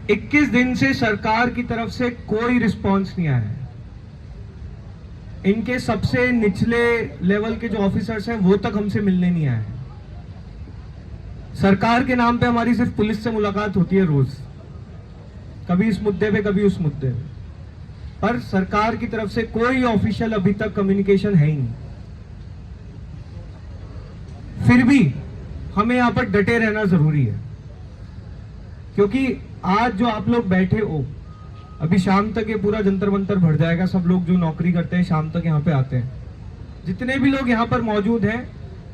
21 दिन से सरकार की तरफ से कोई रिस्पॉन्स नहीं आया है। इनके सबसे निचले लेवल के जो ऑफिसर्स हैं वो तक हमसे मिलने नहीं आए हैं। सरकार के नाम पे हमारी सिर्फ पुलिस से मुलाकात होती है रोज, कभी इस मुद्दे पे कभी उस मुद्दे पे, पर सरकार की तरफ से कोई ऑफिशियल अभी तक कम्युनिकेशन है ही नहीं। फिर भी हमें यहां पर डटे रहना जरूरी है, क्योंकि आज जो आप लोग बैठे हो, अभी शाम तक ये पूरा जंतर मंतर भर जाएगा। सब लोग जो नौकरी करते हैं शाम तक यहाँ पे आते हैं। जितने भी लोग यहाँ पर मौजूद हैं,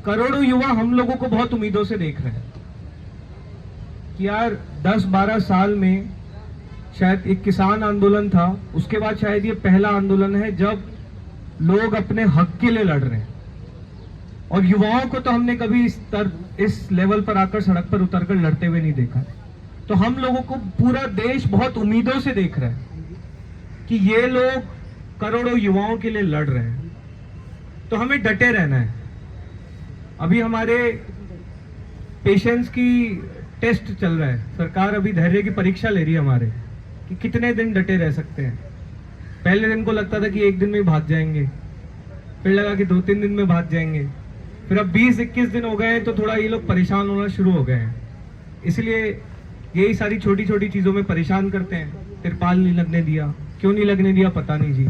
करोड़ों युवा हम लोगों को बहुत उम्मीदों से देख रहे हैं कि यार 10-12 साल में शायद एक किसान आंदोलन था, उसके बाद शायद ये पहला आंदोलन है जब लोग अपने हक के लिए लड़ रहे हैं। और युवाओं को तो हमने कभी इस लेवल पर आकर सड़क पर उतरकर लड़ते हुए नहीं देखा। तो हम लोगों को पूरा देश बहुत उम्मीदों से देख रहा है कि ये लोग करोड़ों युवाओं के लिए लड़ रहे हैं, तो हमें डटे रहना है। अभी हमारे पेशेंस की टेस्ट चल रहा है, सरकार अभी धैर्य की परीक्षा ले रही है हमारे कि कितने दिन डटे रह सकते हैं। पहले दिन को लगता था कि एक दिन में भाग जाएंगे, फिर लगा कि 2-3 दिन में भाग जाएंगे, फिर अब 20-21 दिन हो गए तो थोड़ा ये लोग परेशान होना शुरू हो गए हैं। इसलिए यही सारी छोटी छोटी चीजों में परेशान करते हैं। तिरपाल नहीं लगने दिया, क्यों नहीं लगने दिया पता नहीं जी।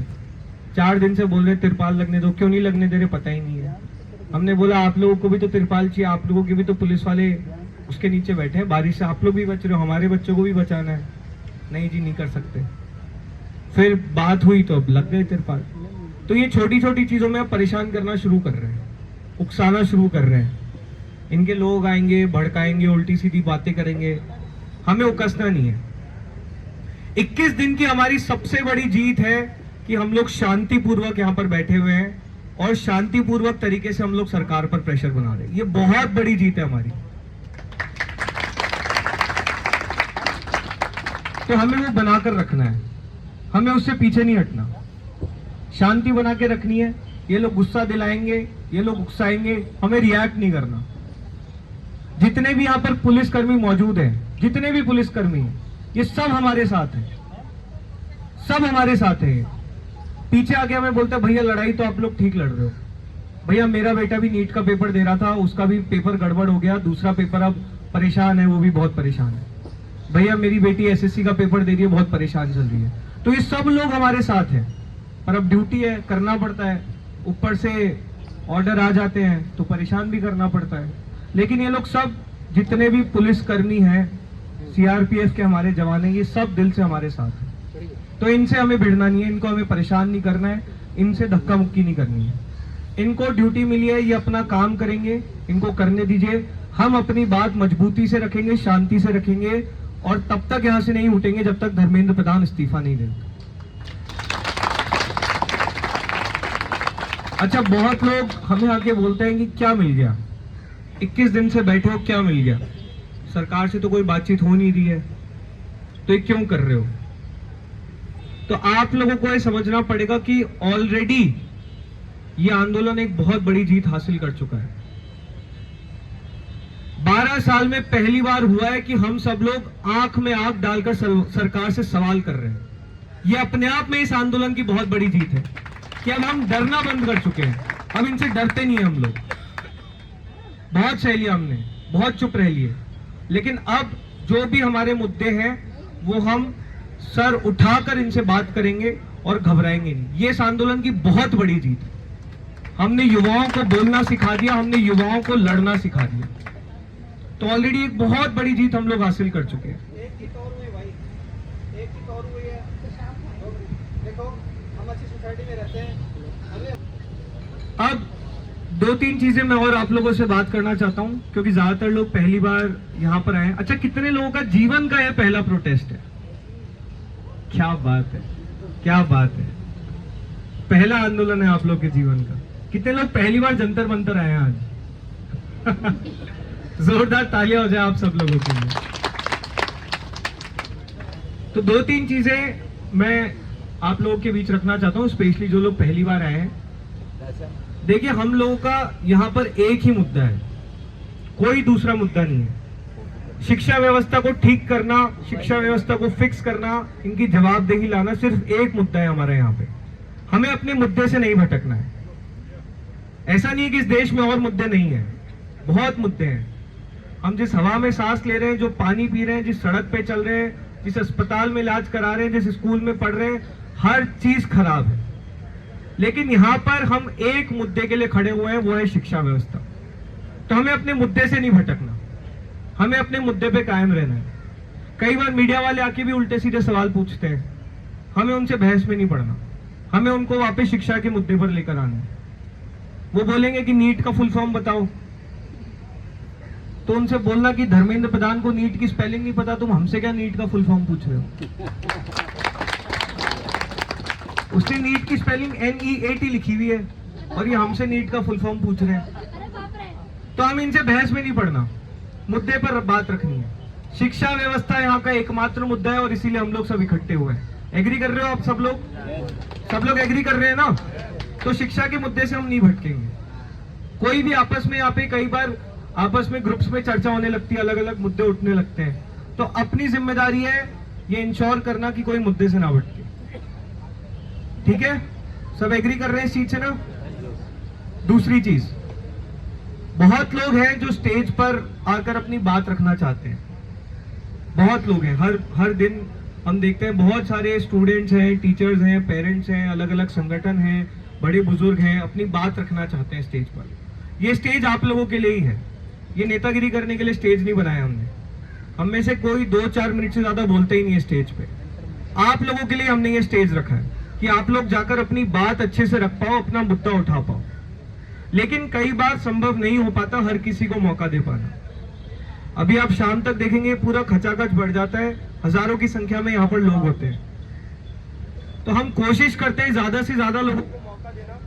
4 दिन से बोल रहे तिरपाल लगने दो, क्यों नहीं लगने दे रहे पता ही नहीं है। हमने बोला आप लोगों को भी तो तिरपाल चाहिए, आप लोगों के भी तो पुलिस वाले उसके नीचे बैठे हैं, बारिश से आप लोग भी बच रहे हो, हमारे बच्चों को भी बचाना है। नहीं जी नहीं कर सकते। फिर बात हुई तो अब लग गए तिरपाल। तो ये छोटी छोटी चीजों में अब परेशान करना शुरू कर रहे हैं, उकसाना शुरू कर रहे हैं। इनके लोग आएंगे, भड़काएंगे, उल्टी सीधी बातें करेंगे, हमें उकसना नहीं है। 21 दिन की हमारी सबसे बड़ी जीत है कि हम लोग शांतिपूर्वक यहाँ पर बैठे हुए हैं और शांतिपूर्वक तरीके से हम लोग सरकार पर प्रेशर बना रहे हैं। ये बहुत बड़ी जीत है हमारी। तो हमें वो बनाकर रखना है, हमें उससे पीछे नहीं हटना। शांति बना के रखनी है। ये लोग गुस्सा दिलाएंगे, ये लोग उकसाएंगे, हमें रिएक्ट नहीं करना। जितने भी यहाँ पर पुलिसकर्मी मौजूद हैं, जितने भी पुलिसकर्मी हैं, ये सब हमारे साथ हैं, सब हमारे साथ हैं। पीछे आके हमें बोलते भैया लड़ाई तो आप लोग ठीक लड़ रहे हो, भैया मेरा बेटा भी नीट का पेपर दे रहा था, उसका भी पेपर गड़बड़ हो गया, दूसरा पेपर अब परेशान है, वो भी बहुत परेशान है, भैया मेरी बेटी एसएससी का पेपर दे रही है, बहुत परेशान चल रही है। तो ये सब लोग हमारे साथ हैं, पर अब ड्यूटी है, करना पड़ता है। ऊपर से ऑर्डर आ जाते हैं तो परेशान भी करना पड़ता है। लेकिन ये लोग सब जितने भी पुलिसकर्मी हैं, सीआरपीएफ के हमारे जवान हैं, ये सब दिल से हमारे साथ हैं। तो इनसे हमें भिड़ना नहीं है, इनको हमें परेशान नहीं करना है, इनसे धक्का मुक्की नहीं करनी है। इनको ड्यूटी मिली है, ये अपना काम करेंगे, इनको करने दीजिए। हम अपनी बात मजबूती से रखेंगे, शांति से रखेंगे, और तब तक यहां से नहीं उठेंगे जब तक धर्मेंद्र प्रधान इस्तीफा नहीं देंगे। अच्छा, बहुत लोग हमें आके बोलते हैं कि क्या मिल गया, 21 दिन से बैठे हो, क्या मिल गया, सरकार से तो कोई बातचीत हो नहीं रही है, तो ये क्यों कर रहे हो। तो आप लोगों को ये समझना पड़ेगा कि ऑलरेडी ये आंदोलन एक बहुत बड़ी जीत हासिल कर चुका है। 12 साल में पहली बार हुआ है कि हम सब लोग आंख में आंख डालकर सरकार से सवाल कर रहे हैं। ये अपने आप में इस आंदोलन की बहुत बड़ी जीत है कि अब हम डरना बंद कर चुके हैं, अब इनसे डरते नहीं है हम लोग। बहुत सह लिया हमने, बहुत चुप रह लिए, लेकिन अब जो भी हमारे मुद्दे हैं वो हम सर उठाकर इनसे बात करेंगे और घबराएंगे नहीं। ये इस आंदोलन की बहुत बड़ी जीत है। हमने युवाओं को बोलना सिखा दिया, हमने युवाओं को लड़ना सिखा दिया। तो ऑलरेडी एक बहुत बड़ी जीत हम लोग हासिल कर चुके हैं। अब 2-3 चीजें मैं और आप लोगों से बात करना चाहता हूं, क्योंकि ज्यादातर लोग पहली बार यहां पर आए हैं। अच्छा, कितने लोगों का जीवन का यह पहला प्रोटेस्ट है? क्या बात है, क्या बात है, पहला आंदोलन है आप लोग के जीवन का। कितने लोग पहली बार जंतर मंतर आए हैं आज? जोरदार तालियां हो जाए आप सब लोगों के लिए। तो 2-3 चीजें मैं आप लोगों के बीच रखना चाहता हूं, स्पेशली जो लोग पहली बार आए हैं। देखिए, हम लोगों का यहां पर एक ही मुद्दा है, कोई दूसरा मुद्दा नहीं है। शिक्षा व्यवस्था को ठीक करना, शिक्षा व्यवस्था को फिक्स करना, इनकी जवाबदेही लाना सिर्फ एक मुद्दा है हमारे यहाँ पे। हमें अपने मुद्दे से नहीं भटकना है। ऐसा नहीं है कि इस देश में और मुद्दे नहीं है, बहुत मुद्दे हैं। हम जिस हवा में सांस ले रहे हैं, जो पानी पी रहे हैं, जिस सड़क पे चल रहे हैं, जिस अस्पताल में इलाज करा रहे हैं, जिस स्कूल में पढ़ रहे हैं, हर चीज खराब है। लेकिन यहाँ पर हम एक मुद्दे के लिए खड़े हुए हैं, वो है शिक्षा व्यवस्था। तो हमें अपने मुद्दे से नहीं भटकना, हमें अपने मुद्दे पे कायम रहना है। कई बार मीडिया वाले आके भी उल्टे सीधे सवाल पूछते हैं, हमें उनसे बहस में नहीं पड़ना, हमें उनको वापस शिक्षा के मुद्दे पर लेकर आना है। वो बोलेंगे कि नीट का फुल फॉर्म बताओ, तो उनसे बोलना कि धर्मेंद्र प्रधान को नीट की स्पेलिंग नहीं पता, तुम हमसे क्या नीट का फुल फॉर्म पूछ रहे हो। उसने नीट की स्पेलिंग NEAT लिखी हुई है और ये हमसे नीट का फुल फॉर्म पूछ रहे हैं। तो हम इनसे बहस में नहीं पड़ना, मुद्दे पर बात रखनी है। शिक्षा व्यवस्था यहाँ का एकमात्र मुद्दा है और इसीलिए हम लोग सब इकट्ठे हुए हैं। एग्री कर रहे हो आप सब लोग? सब लोग एग्री कर रहे हैं ना? तो शिक्षा के मुद्दे से हम नहीं भटकेंगे। कोई भी आपस में, यहाँ पे कई बार आपस में ग्रुप्स में चर्चा होने लगती है, अलग अलग मुद्दे उठने लगते हैं, तो अपनी जिम्मेदारी है ये इंश्योर करना कि कोई मुद्दे से ना भटके। ठीक है, सब एग्री कर रहे हैं इस चीज से ना? दूसरी चीज, बहुत लोग हैं जो स्टेज पर आकर अपनी बात रखना चाहते हैं। बहुत लोग हैं, हर दिन हम देखते हैं बहुत सारे स्टूडेंट्स हैं, टीचर्स हैं, पेरेंट्स हैं, अलग अलग संगठन हैं, बड़े बुजुर्ग हैं, अपनी बात रखना चाहते हैं स्टेज पर। ये स्टेज आप लोगों के लिए ही है, ये नेतागिरी करने के लिए स्टेज नहीं बनाया हमने। हम में से कोई 2-4 मिनट से ज्यादा बोलते ही नहीं है स्टेज पे। आप लोगों के लिए हमने ये स्टेज रखा है कि आप लोग जाकर अपनी बात अच्छे से रख पाओ, अपना मुद्दा उठा पाओ। लेकिन कई बार संभव नहीं हो पाता हर किसी को मौका दे पाना। अभी आप शाम तक देखेंगे पूरा खचाखच बढ़ जाता है, हजारों की संख्या में यहाँ पर लोग होते हैं। तो हम कोशिश करते हैं ज्यादा से ज्यादा लोगों को मौका देना,